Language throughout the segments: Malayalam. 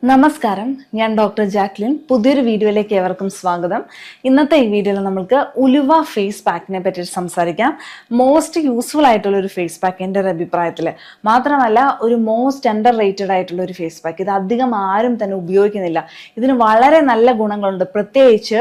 നമസ്കാരം, ഞാൻ ഡോക്ടർ ജാക്ലിൻ. പുതിയൊരു വീഡിയോയിലേക്ക് ഏവർക്കും സ്വാഗതം. ഇന്നത്തെ ഈ വീഡിയോയിൽ നമുക്ക് ഉലുവ ഫേസ് പാക്കിനെ പറ്റി സംസാരിക്കാം. മോസ്റ്റ് യൂസ്ഫുൾ ആയിട്ടുള്ള ഒരു ഫേസ് പാക്ക് എൻ്റെ ഒരു അഭിപ്രായത്തിൽ. മാത്രമല്ല, ഒരു മോസ്റ്റ് അണ്ടർ റേറ്റഡ് ആയിട്ടുള്ള ഒരു ഫേസ് പാക്ക്. ഇത് അധികം ആരും തന്നെ ഉപയോഗിക്കുന്നില്ല. ഇതിന് വളരെ നല്ല ഗുണങ്ങളുണ്ട്. പ്രത്യേകിച്ച്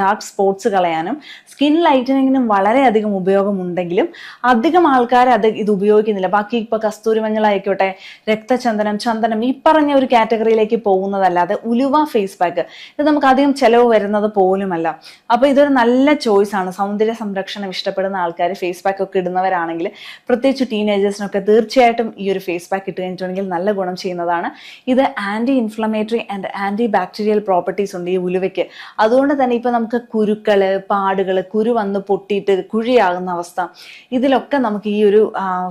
ഡാർക്ക് സ്പോട്സ് കളയാനും സ്കിൻ ലൈറ്റനിങ്ങിനും വളരെയധികം ഉപയോഗമുണ്ടെങ്കിലും അധികം ആൾക്കാർ ഇത് ഉപയോഗിക്കുന്നില്ല. ബാക്കി ഇപ്പോൾ കസ്തൂരി മഞ്ഞളായിക്കോട്ടെ, രക്തചന്ദനം, ചന്ദനം, ഈ പറഞ്ഞ ഒരു കാറ്റഗറിയിലേക്ക് പോകുന്നതല്ലാതെ ഉലുവ ഫേസ് പാക്ക് ഇത് നമുക്ക് അധികം ചെലവ് വരുന്നത് പോലുമല്ല. അപ്പൊ ഇതൊരു നല്ല ചോയ്സ് ആണ്. സൗന്ദര്യ സംരക്ഷണം ഇഷ്ടപ്പെടുന്ന ആൾക്കാർ ഫേസ് പാക്ക് ഒക്കെ ഇടുന്നവരാണെങ്കിൽ, പ്രത്യേകിച്ച് ടീനേജേഴ്സിനൊക്കെ തീർച്ചയായിട്ടും ഈ ഒരു ഫേസ് പാക്ക് ഇട്ട് കഴിഞ്ഞിട്ടുണ്ടെങ്കിൽ നല്ല ഗുണം ചെയ്യുന്നതാണ്. ഇത് anti inflammatory and anti bacterial properties ഉണ്ട് ഈ ഉലുവയ്ക്ക്. അതുകൊണ്ട് തന്നെ ഇപ്പൊ നമുക്ക് കുരുക്കള്, പാടുകള്, കുരു വന്ന് പൊട്ടിയിട്ട് കുഴിയാകുന്ന അവസ്ഥ, ഇതിലൊക്കെ നമുക്ക് ഈ ഒരു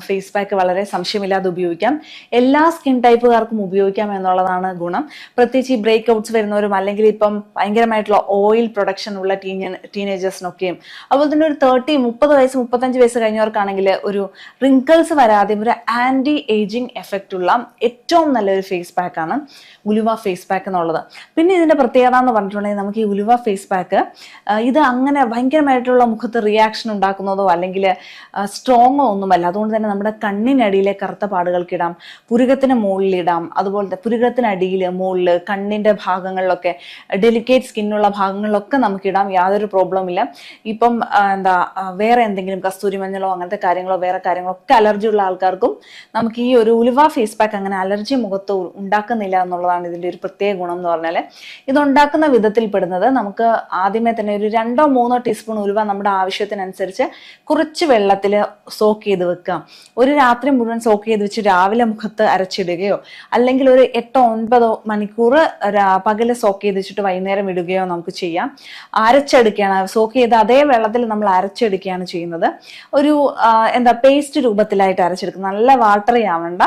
ഫേസ് പാക്ക് വളരെ സംശയമില്ലാതെ ഉപയോഗിക്കാം. എല്ലാ സ്കിൻ ടൈപ്പുകാർക്കും ഉപയോഗിക്കാം എന്നുള്ളതാണ് ഗുണം. പ്രത്യേകിച്ച് ഈ ബ്രേക്ക് ഔട്ട്സ് വരുന്നവരും അല്ലെങ്കിൽ ഇപ്പം ഭയങ്കരമായിട്ടുള്ള ഓയിൽ പ്രൊഡക്ഷൻ ഉള്ള ടീനേജേഴ്സിനൊക്കെയും, അതുപോലെ തന്നെ ഒരു 30 വയസ്സ് 35 വയസ്സ് കഴിഞ്ഞവർക്കാണെങ്കിൽ ഒരു റിങ്കിൾസ് വരാതെയും ഒരു ആന്റി ഏജിങ് എഫക്റ്റ് ഉള്ള ഏറ്റവും നല്ലൊരു ഫേസ് പാക്കാണ് ഉലുവ ഫേസ് പാക്ക് എന്നുള്ളത്. പിന്നെ ഇതിന്റെ പ്രത്യേകത എന്ന് പറഞ്ഞിട്ടുണ്ടെങ്കിൽ, നമുക്ക് ഈ ഉലുവ ഫേസ് പാക്ക് ഇത് അങ്ങനെ ഭയങ്കരമായിട്ടുള്ള മുഖത്ത് റിയാക്ഷൻ ഉണ്ടാക്കുന്നതോ അല്ലെങ്കിൽ സ്ട്രോങ്ങോ ഒന്നുമല്ല. അതുകൊണ്ട് തന്നെ നമ്മുടെ കണ്ണിനടിയിലെ കറുത്ത പാടുകൾക്കിടാം, പുരുകത്തിന് മുകളിലിടാം, അതുപോലെ പുരുകത്തിനടിയിൽ, മുകളിൽ, കണ്ണിന്റെ ഭാഗങ്ങളിലൊക്കെ, ഡെലിക്കേറ്റ് സ്കിന്നുള്ള ഭാഗങ്ങളിലൊക്കെ നമുക്കിടാം. യാതൊരു പ്രോബ്ലം ഇല്ല. ഇപ്പം വേറെ എന്തെങ്കിലും കസ്തൂരി മഞ്ഞളോ അങ്ങനത്തെ കാര്യങ്ങളോ വേറെ കാര്യങ്ങളോ ഒക്കെ അലർജി ഉള്ള ആൾക്കാർക്കും നമുക്ക് ഈ ഒരു ഉലുവ ഫേസ് പാക്ക് അങ്ങനെ അലർജി മുഖത്ത് ഉണ്ടാക്കുന്നില്ല എന്നുള്ളതാണ് ഇതിന്റെ ഒരു പ്രത്യേക ഗുണം എന്ന് പറഞ്ഞാൽ. ഇതുണ്ടാക്കുന്ന വിധത്തിൽ പെടുന്നത്, നമുക്ക് ആദ്യമേ തന്നെ ഒരു 2-3 ടീസ്പൂൺ ഉലുവ നമ്മുടെ ആവശ്യത്തിനനുസരിച്ച് കുറച്ച് വെള്ളത്തിൽ സോക്ക് ചെയ്ത് വെക്കുക. ഒരു രാത്രി മുഴുവൻ സോക്ക് ചെയ്ത് വെച്ച് രാവിലെ മുഖത്ത് അരച്ചിടുകയോ അല്ലെങ്കിൽ ഒരു 8-9 മണിക്കൂർ പകല് സോക്ക് ചെയ്ത് വെച്ചിട്ട് വൈകുന്നേരം ഇടുകയോ നമുക്ക് ചെയ്യാം. അരച്ചെടുക്കുകയാണ്, സോക്ക് ചെയ്ത് അതേ വെള്ളത്തിൽ നമ്മൾ അരച്ചെടുക്കുകയാണ് ചെയ്യുന്നത്. ഒരു പേസ്റ്റ് രൂപത്തിലായിട്ട് അരച്ചെടുക്കുക. നല്ല വാട്ടറി ആവണ്ട,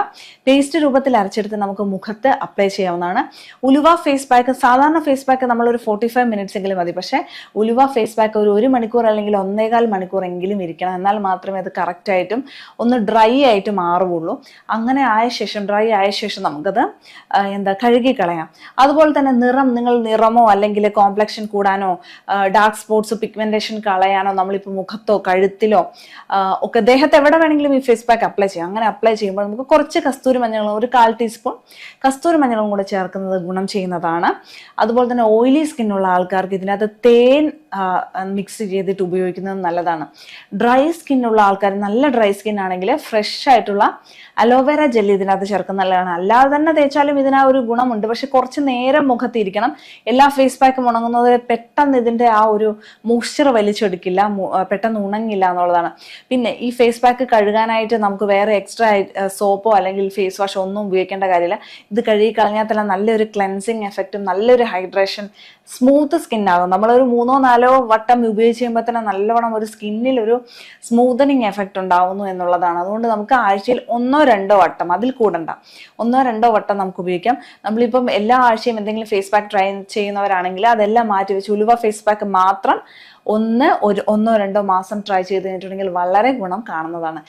പേസ്റ്റ് രൂപത്തിൽ അരച്ചെടുത്ത് നമുക്ക് മുഖത്ത് അപ്ലൈ ചെയ്യാവുന്നതാണ്. ഉലുവ ഫേസ് പാക്ക്, സാധാരണ ഫേസ് പാക്ക് നമ്മൾ ഒരു 45 മിനിറ്റ്സ് എങ്കിലും മതി. പക്ഷെ ഉലുവ ഫേസ് പാക്ക് ഒരു 1 മണിക്കൂർ അല്ലെങ്കിൽ 1.25 മണിക്കൂർ എങ്കിലും ഇരിക്കണം. എന്നാൽ മാത്രമേ അത് കറക്റ്റ് ആയിട്ടും ഒന്ന് ഡ്രൈ ആയിട്ട് മാറുകയുള്ളൂ. അങ്ങനെ ഡ്രൈ ആയ ശേഷം നമുക്കത് കഴുകി കളയാം. അതുപോലെ തന്നെ നിങ്ങൾ നിറമോ അല്ലെങ്കിൽ കോംപ്ലക്ഷൻ കൂടാനോ ഡാർക്ക് സ്പോട്സ് പിഗ്മെന്റേഷൻ കളയാനോ നമ്മളിപ്പോൾ മുഖത്തോ കഴുത്തിലോ ഒക്കെ ദേഹത്ത് എവിടെ വേണമെങ്കിലും ഈ ഫേസ് പാക്ക് അപ്ലൈ ചെയ്യാം. അങ്ങനെ അപ്ലൈ ചെയ്യുമ്പോൾ നമുക്ക് കുറച്ച് കസ്തൂരി മഞ്ഞളും, ഒരു 1/4 ടീസ്പൂൺ കസ്തൂരി മഞ്ഞളും കൂടെ ചേർക്കുന്നത് ഗുണം ചെയ്യുന്നതാണ്. അതുപോലെ തന്നെ ഓയിലി സ്കിന്നുള്ള ആൾക്കാർക്ക് ഇതിനകത്ത് തേൻ മിക്സ് ചെയ്തിട്ട് ഉപയോഗിക്കുന്നത് നല്ലതാണ്. ഡ്രൈ സ്കിന്നുള്ള ആൾക്കാർ, നല്ല ഡ്രൈ സ്കിൻ ആണെങ്കിൽ ഫ്രഷ് ആയിട്ടുള്ള അലോവേര ജെല്ലി ഇതിനകത്ത് ചേർക്കുന്നത് നല്ലതാണ്. അല്ലാതെ തന്നെ തേച്ചാലും ഇതിന് ഒരു ഗുണമുണ്ട്. പക്ഷെ കുറച്ച് നേരം മുഖത്തിരിക്കണം. എല്ലാ ഫേസ് പാക്കും ഉണങ്ങുന്നത് പെട്ടെന്ന് ഇതിന്റെ ആ ഒരു മോയ്സ്ചർ വലിച്ചെടുക്കില്ല, പെട്ടെന്ന് ഉണങ്ങില്ല എന്നുള്ളതാണ്. പിന്നെ ഈ ഫേസ് പാക്ക് കഴുകാനായിട്ട് നമുക്ക് വേറെ എക്സ്ട്രാ സോപ്പോ അല്ലെങ്കിൽ ഫേസ് വാഷോ ഒന്നും ഉപയോഗിക്കേണ്ട കാര്യമില്ല. ഇത് കഴുകി കളഞ്ഞാൽ തന്നെ നല്ലൊരു ക്ലെൻസിങ് എഫക്റ്റും നല്ലൊരു ഹൈഡ്രേഷൻ, സ്മൂത്ത് സ്കിൻ ആകും. നമ്മളൊരു 3-4 വട്ടം ഉപയോഗിച്ച് കഴിയുമ്പോൾ തന്നെ നല്ലവണ്ണം ഒരു സ്കിന്നിൽ ഒരു സ്മൂത്തനിങ് എഫക്റ്റ് ഉണ്ടാവുന്നു എന്നുള്ളതാണ്. അതുകൊണ്ട് നമുക്ക് ആഴ്ചയിൽ 1-2 വട്ടം, അതിൽ കൂടണ്ട, 1-2 വട്ടം നമുക്ക് ഉപയോഗിക്കാം. നമ്മളിപ്പം എല്ലാ ആഴ്ചയും എന്തെങ്കിലും ഫേസ് പാക്ക് ട്രൈ ചെയ്യുന്നവരാണെങ്കിൽ അതെല്ലാം മാറ്റി വെച്ച് ഉലുവ ഫേസ് പാക്ക് മാത്രം 1-2 മാസം ട്രൈ ചെയ്ത് കഴിഞ്ഞിട്ടുണ്ടെങ്കിൽ വളരെ ഗുണം കാണുന്നതാണ്.